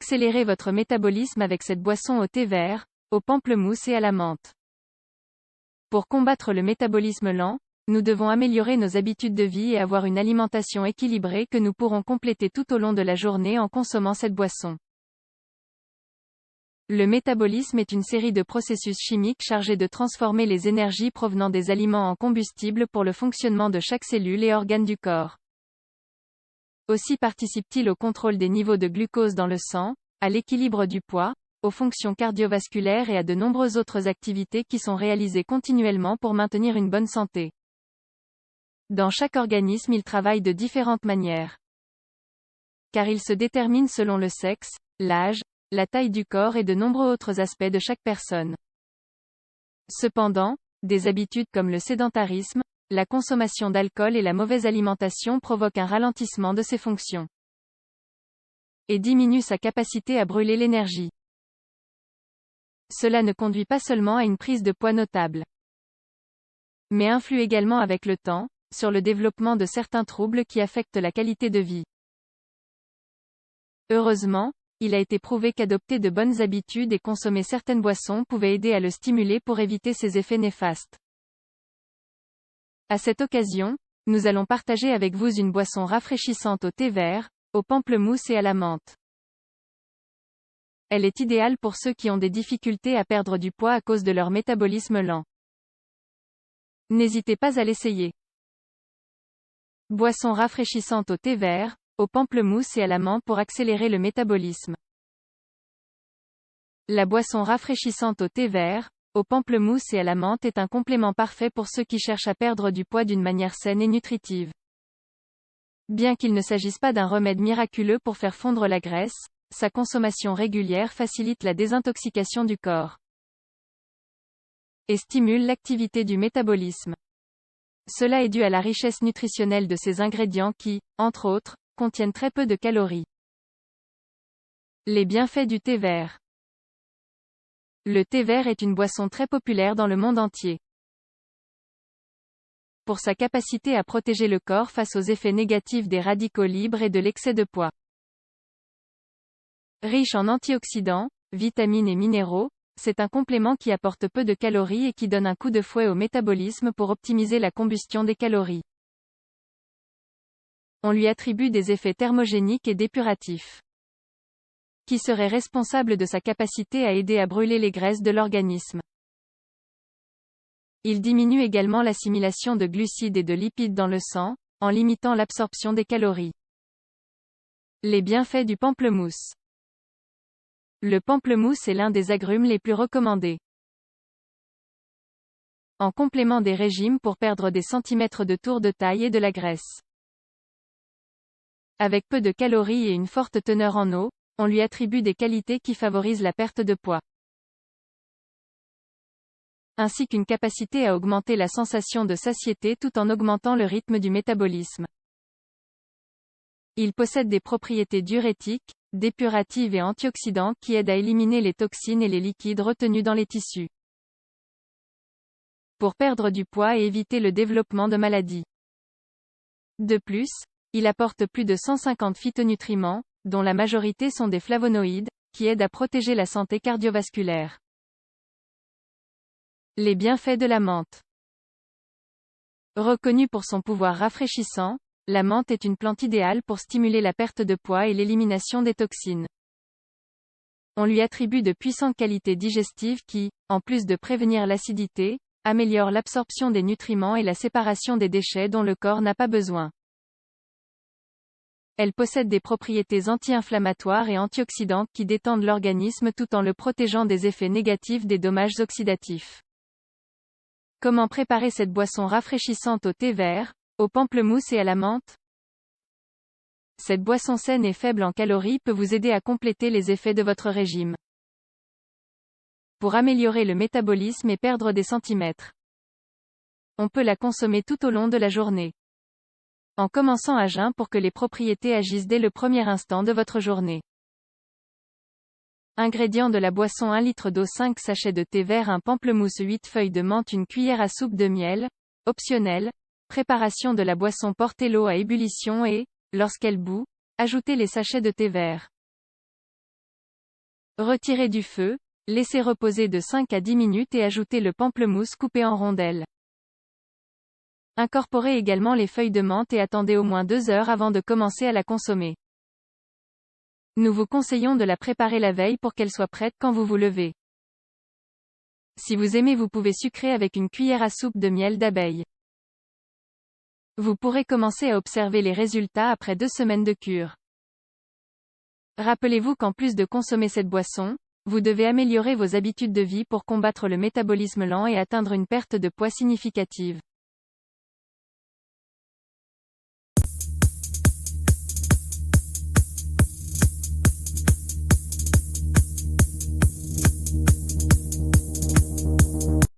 Accélérez votre métabolisme avec cette boisson au thé vert, au pamplemousse et à la menthe. Pour combattre le métabolisme lent, nous devons améliorer nos habitudes de vie et avoir une alimentation équilibrée que nous pourrons compléter tout au long de la journée en consommant cette boisson. Le métabolisme est une série de processus chimiques chargés de transformer les énergies provenant des aliments en combustible pour le fonctionnement de chaque cellule et organe du corps. Aussi participe-t-il au contrôle des niveaux de glucose dans le sang, à l'équilibre du poids, aux fonctions cardiovasculaires et à de nombreuses autres activités qui sont réalisées continuellement pour maintenir une bonne santé. Dans chaque organisme il travaille de différentes manières. Car il se détermine selon le sexe, l'âge, la taille du corps et de nombreux autres aspects de chaque personne. Cependant, des habitudes comme le sédentarisme, la consommation d'alcool et la mauvaise alimentation provoquent un ralentissement de ses fonctions. Et diminuent sa capacité à brûler l'énergie. Cela ne conduit pas seulement à une prise de poids notable, mais influe également avec le temps, sur le développement de certains troubles qui affectent la qualité de vie. Heureusement, il a été prouvé qu'adopter de bonnes habitudes et consommer certaines boissons pouvait aider à le stimuler pour éviter ses effets néfastes. À cette occasion, nous allons partager avec vous une boisson rafraîchissante au thé vert, au pamplemousse et à la menthe. Elle est idéale pour ceux qui ont des difficultés à perdre du poids à cause de leur métabolisme lent. N'hésitez pas à l'essayer. Boisson rafraîchissante au thé vert, au pamplemousse et à la menthe pour accélérer le métabolisme. La boisson rafraîchissante au thé vert, au pamplemousse et à la menthe est un complément parfait pour ceux qui cherchent à perdre du poids d'une manière saine et nutritive. Bien qu'il ne s'agisse pas d'un remède miraculeux pour faire fondre la graisse, sa consommation régulière facilite la désintoxication du corps et stimule l'activité du métabolisme. Cela est dû à la richesse nutritionnelle de ces ingrédients qui, entre autres, contiennent très peu de calories. Les bienfaits du thé vert. Le thé vert est une boisson très populaire dans le monde entier. Pour sa capacité à protéger le corps face aux effets négatifs des radicaux libres et de l'excès de poids. Riche en antioxydants, vitamines et minéraux, c'est un complément qui apporte peu de calories et qui donne un coup de fouet au métabolisme pour optimiser la combustion des calories. On lui attribue des effets thermogéniques et dépuratifs, qui seraient responsables de sa capacité à aider à brûler les graisses de l'organisme. Il diminue également l'assimilation de glucides et de lipides dans le sang, en limitant l'absorption des calories. Les bienfaits du pamplemousse. Le pamplemousse est l'un des agrumes les plus recommandés. En complément des régimes pour perdre des centimètres de tour de taille et de la graisse. Avec peu de calories et une forte teneur en eau, on lui attribue des qualités qui favorisent la perte de poids. Ainsi qu'une capacité à augmenter la sensation de satiété tout en augmentant le rythme du métabolisme. Il possède des propriétés diurétiques, dépuratives et antioxydantes qui aident à éliminer les toxines et les liquides retenus dans les tissus. Pour perdre du poids et éviter le développement de maladies. De plus, il apporte plus de 150 phytonutriments, dont la majorité sont des flavonoïdes, qui aident à protéger la santé cardiovasculaire. Les bienfaits de la menthe. Reconnue pour son pouvoir rafraîchissant, la menthe est une plante idéale pour stimuler la perte de poids et l'élimination des toxines. On lui attribue de puissantes qualités digestives qui, en plus de prévenir l'acidité, améliorent l'absorption des nutriments et la séparation des déchets dont le corps n'a pas besoin. Elle possède des propriétés anti-inflammatoires et antioxydantes qui détendent l'organisme tout en le protégeant des effets négatifs des dommages oxydatifs. Comment préparer cette boisson rafraîchissante au thé vert, au pamplemousse et à la menthe? Cette boisson saine et faible en calories peut vous aider à compléter les effets de votre régime. Pour améliorer le métabolisme et perdre des centimètres. On peut la consommer tout au long de la journée. En commençant à jeun pour que les propriétés agissent dès le premier instant de votre journée. Ingrédients de la boisson: 1 litre d'eau, 5 sachets de thé vert, un pamplemousse, 8 feuilles de menthe, une cuillère à soupe de miel. Optionnel. Préparation de la boisson: portez l'eau à ébullition et, lorsqu'elle bout, ajoutez les sachets de thé vert. Retirez du feu, laissez reposer de 5 à 10 minutes et ajoutez le pamplemousse coupé en rondelles. Incorporez également les feuilles de menthe et attendez au moins 2 heures avant de commencer à la consommer. Nous vous conseillons de la préparer la veille pour qu'elle soit prête quand vous vous levez. Si vous aimez, vous pouvez sucrer avec une cuillère à soupe de miel d'abeille. Vous pourrez commencer à observer les résultats après 2 semaines de cure. Rappelez-vous qu'en plus de consommer cette boisson, vous devez améliorer vos habitudes de vie pour combattre le métabolisme lent et atteindre une perte de poids significative.